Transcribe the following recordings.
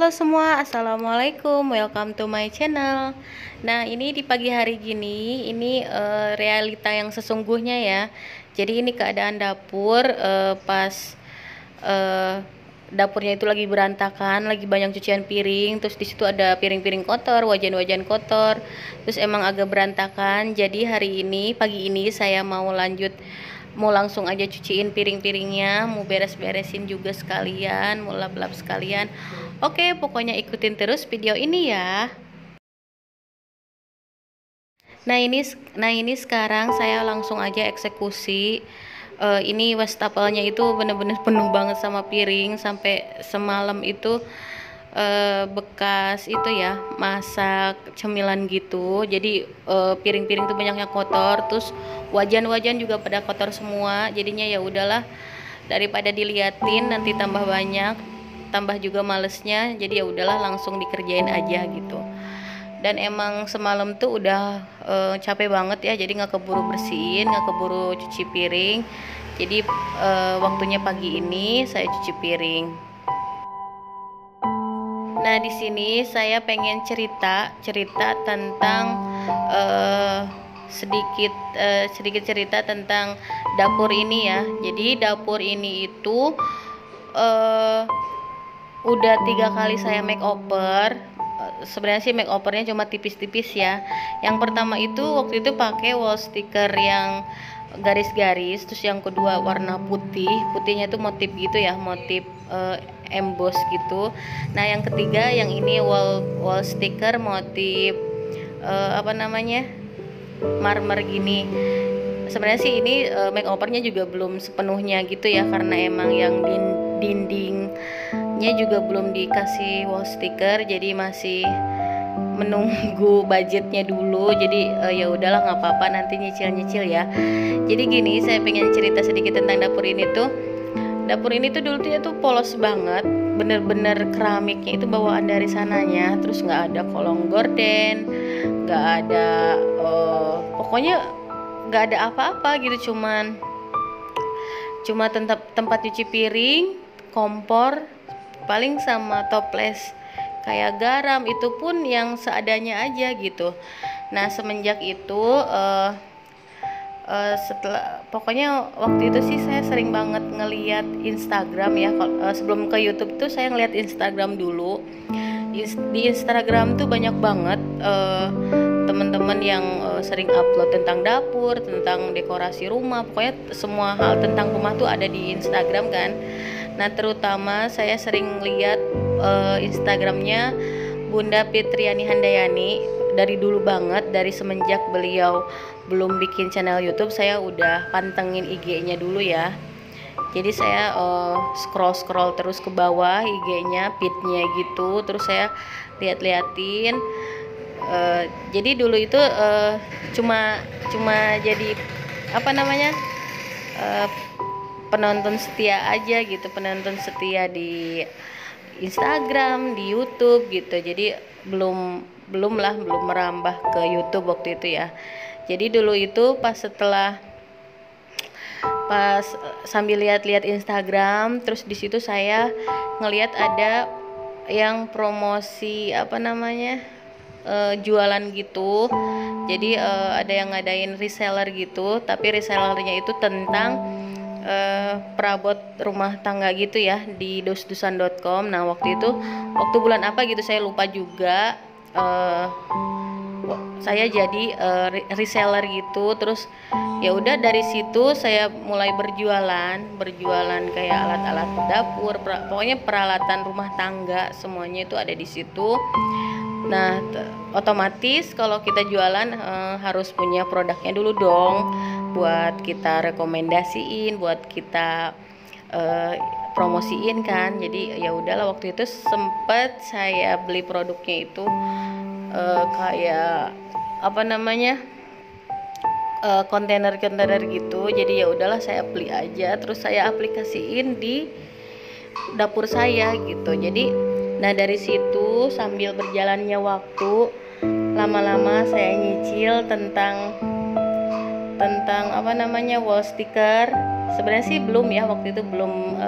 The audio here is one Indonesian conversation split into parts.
halo semua, assalamualaikum, welcome to my channel. Nah, ini di pagi hari gini, ini realita yang sesungguhnya ya. Jadi ini keadaan dapur pas eh, dapurnya itu lagi berantakan, lagi banyak cucian piring, terus di situ ada piring-piring kotor, wajan-wajan kotor, terus emang agak berantakan. Jadi hari ini, pagi ini saya mau langsung aja cuciin piring-piringnya, mau beres-beresin juga sekalian, mau lap-lap sekalian. Oke, pokoknya ikutin terus video ini ya. Nah ini sekarang saya langsung aja eksekusi. Ini wastafelnya itu bener-bener penuh banget sama piring, sampai semalam itu bekas itu ya, masak cemilan gitu. Jadi piring-piring tuh banyaknya kotor, terus wajan-wajan juga pada kotor semua. Jadinya ya udahlah, daripada diliatin nanti tambah banyak, tambah juga malesnya. Jadi ya udahlah, langsung dikerjain aja gitu. Dan emang semalam tuh udah capek banget ya, jadi nggak keburu bersihin, nggak keburu cuci piring. Jadi waktunya pagi ini saya cuci piring. Nah, di sini saya pengen cerita tentang uh, sedikit cerita tentang dapur ini ya. Jadi dapur ini itu uh, udah 3 kali saya makeover. Sebenarnya sih makeovernya cuma tipis-tipis ya. Yang pertama itu waktu itu pakai wall sticker yang garis-garis, terus yang kedua warna putih, putihnya tuh motif gitu ya, motif emboss gitu. Nah yang ketiga yang ini wall sticker motif apa namanya, marmer gini. Sebenarnya sih ini makeovernya juga belum sepenuhnya gitu ya, karena emang yang dindingnya juga belum dikasih wall sticker, jadi masih menunggu budgetnya dulu. Jadi ya udahlah, nggak apa-apa, nanti nyicil ya. Jadi gini, saya pengen cerita sedikit tentang dapur ini tuh. Dapur ini tuh dulu tuh polos banget, bener-bener keramiknya itu bawaan dari sananya, terus nggak ada kolong gorden, nggak ada pokoknya nggak ada apa-apa gitu, cuma tempat cuci piring, kompor, paling sama toples kayak garam, itu pun yang seadanya aja gitu. Nah semenjak itu setelah, pokoknya waktu itu sih saya sering banget ngeliat Instagram ya. Sebelum ke YouTube tuh saya ngeliat Instagram dulu. Di Instagram tuh banyak banget teman-teman yang sering upload tentang dapur, tentang dekorasi rumah, pokoknya semua hal tentang rumah tuh ada di Instagram kan. Nah terutama saya sering lihat Instagramnya Bunda Fitriani Handayani. Dari dulu banget, dari semenjak beliau belum bikin channel YouTube, saya udah pantengin IG-nya dulu ya. Jadi saya scroll terus ke bawah IG-nya, feed-nya gitu, terus saya liatin. Jadi dulu itu cuma jadi apa namanya, penonton setia aja gitu, penonton setia di Instagram, di YouTube gitu. Jadi belum merambah ke YouTube waktu itu ya. Jadi dulu itu pas sambil lihat-lihat Instagram, terus di situ saya ngelihat ada yang promosi apa namanya, jualan gitu. Jadi ada yang ngadain reseller gitu, tapi resellernya itu tentang perabot rumah tangga gitu ya, di dosdusan.com. Nah waktu bulan apa gitu saya lupa juga, saya jadi reseller gitu. Terus ya udah, dari situ saya mulai berjualan kayak alat-alat dapur, pokoknya peralatan rumah tangga semuanya itu ada di situ. Nah otomatis kalau kita jualan harus punya produknya dulu dong, buat kita rekomendasiin, buat kita promosiin kan. Jadi ya udahlah, waktu itu sempet saya beli produknya itu kayak apa namanya, kontainer gitu. Jadi ya udahlah, saya beli aja, terus saya aplikasiin di dapur saya gitu. Jadi nah dari situ sambil berjalannya waktu, lama-lama saya nyicil tentang apa namanya, wall sticker, sebenarnya sih belum ya, waktu itu belum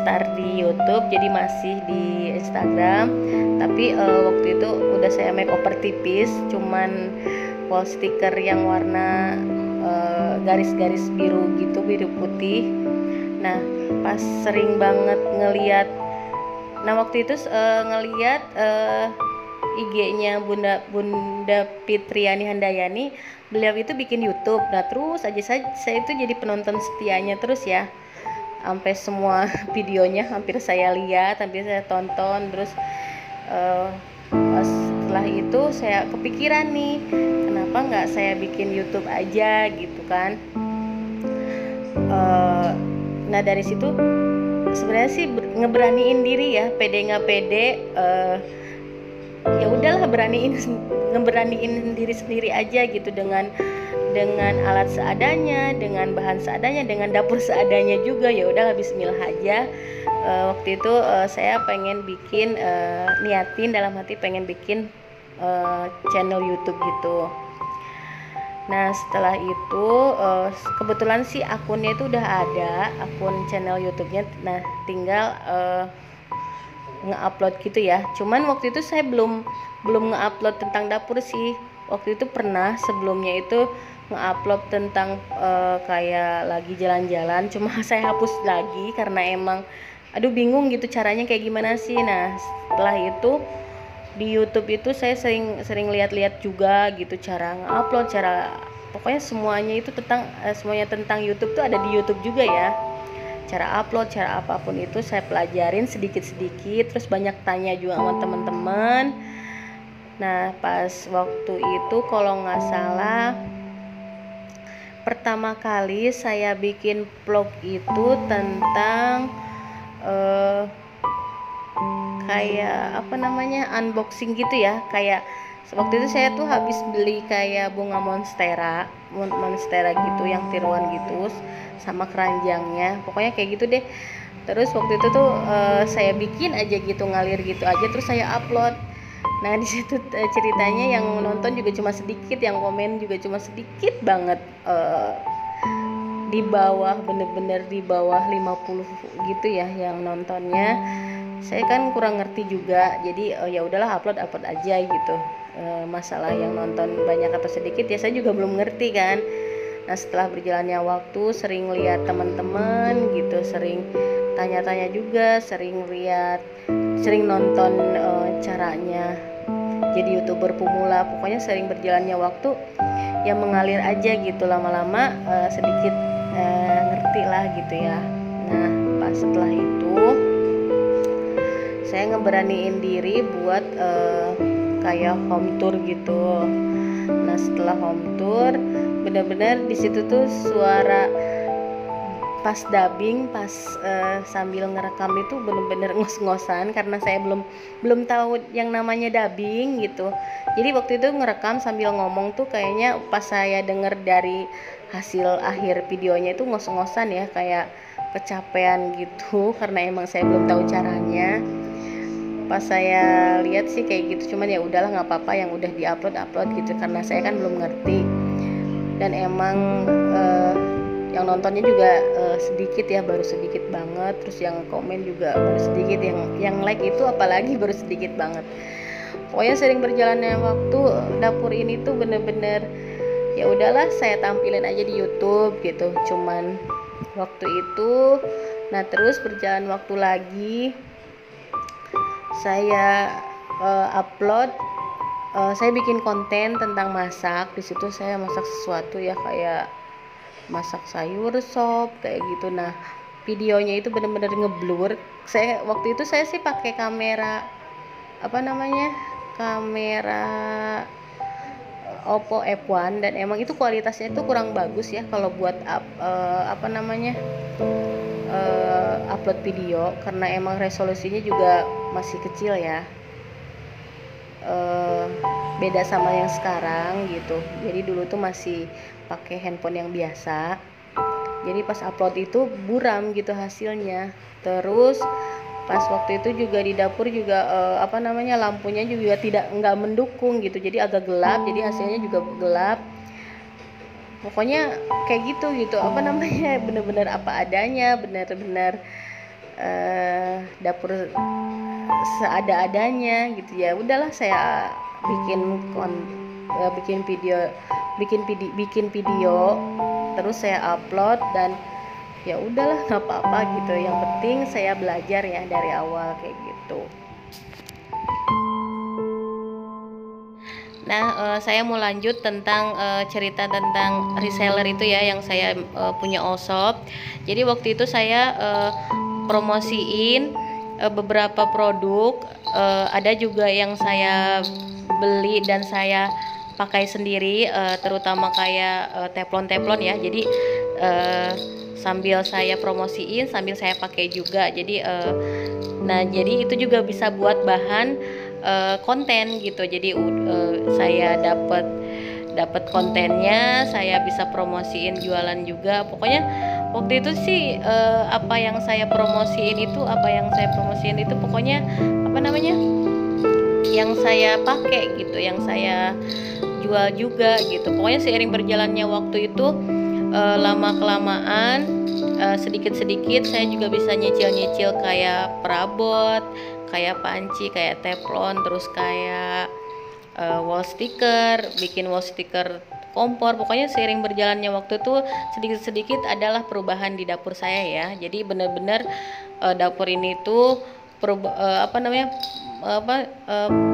start di YouTube, jadi masih di Instagram. Tapi waktu itu udah saya makeover tipis, cuman wall sticker yang warna garis-garis biru gitu, biru putih. Nah pas sering banget ngeliat, nah waktu itu ngeliat IG-nya Bunda Fitriani Handayani, beliau itu bikin YouTube. Nah terus aja saya itu jadi penonton setianya terus ya, sampai semua videonya hampir saya lihat, hampir saya tonton. Terus setelah itu saya kepikiran nih, kenapa nggak saya bikin YouTube aja gitu kan. Nah dari situ sebenarnya sih ngeberaniin diri ya, pede nggak pede, ya udahlah ngeberaniin diri sendiri aja gitu, dengan alat seadanya, dengan bahan seadanya, dengan dapur seadanya juga. Ya udahlah bismillah aja. Waktu itu saya pengen bikin, niatin dalam hati pengen bikin channel YouTube gitu. Nah setelah itu kebetulan sih akunnya itu udah ada, akun channel YouTube-nya. Nah tinggal nge-upload gitu ya. Cuman waktu itu saya belum nge-upload tentang dapur sih. Waktu itu pernah sebelumnya itu nge-upload tentang kayak lagi jalan-jalan, cuma saya hapus lagi karena emang aduh bingung gitu caranya kayak gimana sih. Nah setelah itu di YouTube itu saya sering lihat-lihat juga gitu cara nge-upload, cara pokoknya semuanya itu semuanya tentang YouTube tuh ada di YouTube juga ya. Cara upload, cara apapun itu saya pelajarin sedikit-sedikit, terus banyak tanya juga sama teman-teman. Nah pas waktu itu kalau nggak salah pertama kali saya bikin vlog itu tentang kayak apa namanya, unboxing gitu ya. Kayak waktu itu saya tuh habis beli kayak bunga monstera gitu yang tiruan gitu sama keranjangnya, pokoknya kayak gitu deh. Terus waktu itu tuh saya bikin aja gitu, ngalir gitu aja, terus saya upload. Nah di situ ceritanya yang nonton juga cuma sedikit, yang komen juga cuma sedikit banget, di bawah, bener-bener di bawah 50 gitu ya yang nontonnya. Saya kan kurang ngerti juga, jadi ya udahlah upload aja gitu. Masalah yang nonton banyak atau sedikit ya saya juga belum ngerti kan. Nah setelah berjalannya waktu, sering lihat teman-teman gitu, sering tanya-tanya juga, sering nonton caranya jadi YouTuber pemula. Pokoknya sering berjalannya waktu ya mengalir aja gitu, lama-lama sedikit ngerti lah gitu ya. Nah pas setelah itu saya ngeberaniin diri buat kayak home tour gitu. Nah setelah home tour benar-benar di situ tuh suara pas dubbing, pas sambil ngerekam itu bener-bener ngos-ngosan karena saya belum tahu yang namanya dubbing gitu. Jadi waktu itu ngerekam sambil ngomong tuh kayaknya pas saya denger dari hasil akhir videonya itu ngos-ngosan ya, kayak kecapean gitu karena emang saya belum tahu caranya. Pas saya lihat sih kayak gitu, cuman ya udahlah nggak apa-apa yang udah diupload gitu karena saya kan belum ngerti. Dan emang yang nontonnya juga sedikit ya, baru sedikit banget. Terus yang komen juga baru sedikit, yang like itu apalagi baru sedikit banget. Pokoknya sering berjalannya waktu, dapur ini tuh bener-bener ya udahlah saya tampilin aja di YouTube gitu, cuman waktu itu. Nah terus berjalan waktu lagi, saya upload, saya bikin konten tentang masak. Di situ saya masak sesuatu ya, kayak masak sayur sop kayak gitu. Nah videonya itu bener-bener ngeblur. Saya waktu itu saya sih pakai kamera apa namanya, kamera Oppo F1, dan emang itu kualitasnya itu kurang bagus ya kalau buat apa namanya, upload video, karena emang resolusinya juga masih kecil ya. Beda sama yang sekarang gitu. Jadi dulu tuh masih pakai handphone yang biasa. Jadi pas upload itu buram gitu hasilnya. Terus pas waktu itu juga di dapur juga apa namanya, lampunya juga nggak mendukung gitu. Jadi agak gelap, jadi hasilnya juga gelap. pokoknya kayak gitu apa namanya, bener-bener apa adanya, bener-bener dapur seada-adanya gitu ya. Udahlah saya bikin bikin video terus saya upload, dan ya udahlah nggak apa-apa gitu, yang penting saya belajar ya dari awal kayak gitu. Nah, saya mau lanjut tentang cerita tentang reseller itu ya, yang saya punya Allshop. Jadi waktu itu saya promosiin beberapa produk, ada juga yang saya beli dan saya pakai sendiri, terutama kayak teflon ya. Jadi sambil saya promosiin sambil saya pakai juga. Jadi nah jadi itu juga bisa buat bahan konten gitu. Jadi saya dapat kontennya, saya bisa promosiin jualan juga. Pokoknya waktu itu sih apa yang saya promosiin itu pokoknya apa namanya, yang saya pakai gitu, yang saya jual juga gitu. Pokoknya seiring berjalannya waktu itu lama kelamaan sedikit-sedikit saya juga bisa nyicil-nyicil kayak perabot, kayak panci, kayak teflon, terus kayak wall sticker, bikin wall sticker kompor. Pokoknya seiring berjalannya waktu tuh sedikit-sedikit adalah perubahan di dapur saya ya. Jadi benar-benar dapur ini tuh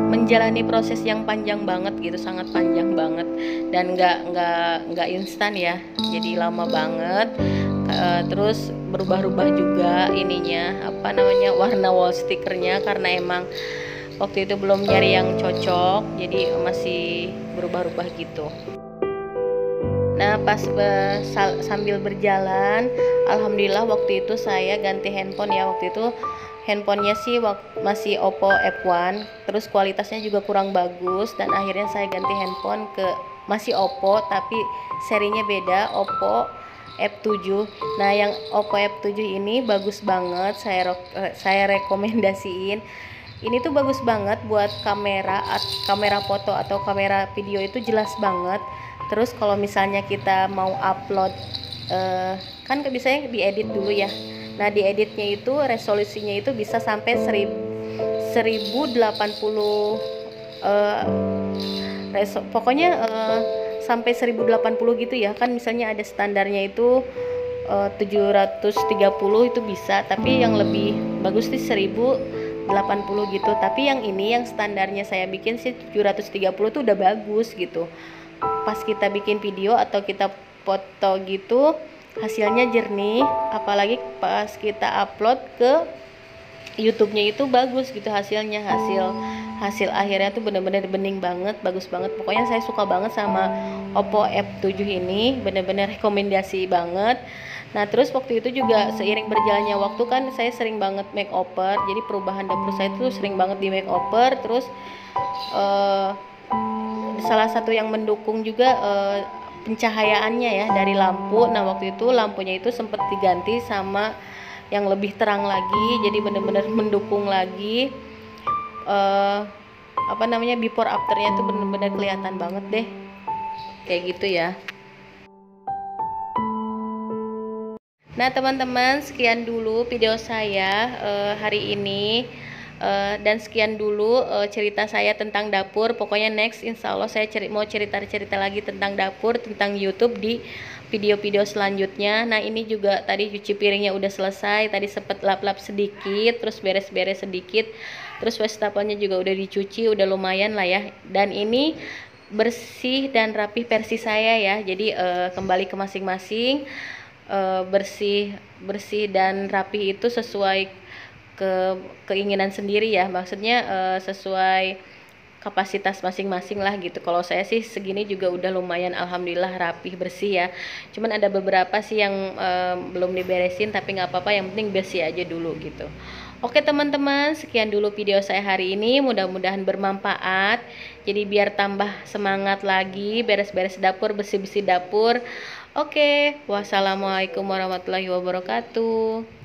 menjalani proses yang panjang banget gitu, sangat panjang banget, dan nggak instan ya. Jadi lama banget. Terus berubah-ubah juga ininya warna wall stickernya, karena emang waktu itu belum nyari yang cocok, jadi masih berubah-ubah gitu. Nah pas sambil berjalan, alhamdulillah waktu itu saya ganti handphone ya. Waktu itu handphonenya sih masih Oppo F1, terus kualitasnya juga kurang bagus, dan akhirnya saya ganti handphone ke masih Oppo tapi serinya beda, Oppo F7. Nah yang Oppo F7 ini bagus banget, saya rekomendasiin. Ini tuh bagus banget buat kamera foto atau kamera video, itu jelas banget. Terus kalau misalnya kita mau upload kan biasanya diedit dulu ya. Nah dieditnya itu resolusinya itu bisa sampai 1080 pokoknya sampai 1080 gitu ya. Kan misalnya ada standarnya itu 730 itu bisa, tapi yang lebih bagus sih 1080 gitu. Tapi yang ini yang standarnya saya bikin sih 730 tuh udah bagus gitu. Pas kita bikin video atau kita foto gitu hasilnya jernih, apalagi pas kita upload ke YouTube-nya itu bagus gitu hasilnya. Hasil akhirnya tuh bener-bener bening banget, bagus banget. Pokoknya saya suka banget sama Oppo F7 ini, bener-bener rekomendasi banget. Nah terus waktu itu juga seiring berjalannya waktu kan saya sering banget makeover, jadi perubahan dapur saya tuh sering banget di makeover. Terus salah satu yang mendukung juga pencahayaannya ya dari lampu. Nah waktu itu lampunya itu sempat diganti sama yang lebih terang lagi, jadi bener-bener mendukung lagi. Before afternya tuh bener-bener kelihatan banget deh kayak gitu ya. Nah teman-teman, sekian dulu video saya hari ini. Dan sekian dulu cerita saya tentang dapur. Pokoknya next insya Allah saya mau cerita-cerita lagi tentang dapur, tentang YouTube di video-video selanjutnya. Nah ini juga tadi cuci piringnya udah selesai, tadi sempet lap-lap sedikit, terus beres-beres sedikit, terus wastafelnya juga udah dicuci, udah lumayan lah ya. Dan ini bersih dan rapi versi saya ya. Jadi kembali ke masing-masing, bersih dan rapi itu sesuai keinginan sendiri ya, maksudnya sesuai kapasitas masing-masing lah gitu. Kalau saya sih segini juga udah lumayan, alhamdulillah rapih bersih ya. Cuman ada beberapa sih yang belum diberesin, tapi nggak apa-apa, yang penting bersih aja dulu gitu. Oke teman-teman, sekian dulu video saya hari ini, mudah-mudahan bermanfaat. Jadi biar tambah semangat lagi beres-beres dapur, bersih-bersih dapur. Oke, wassalamualaikum warahmatullahi wabarakatuh.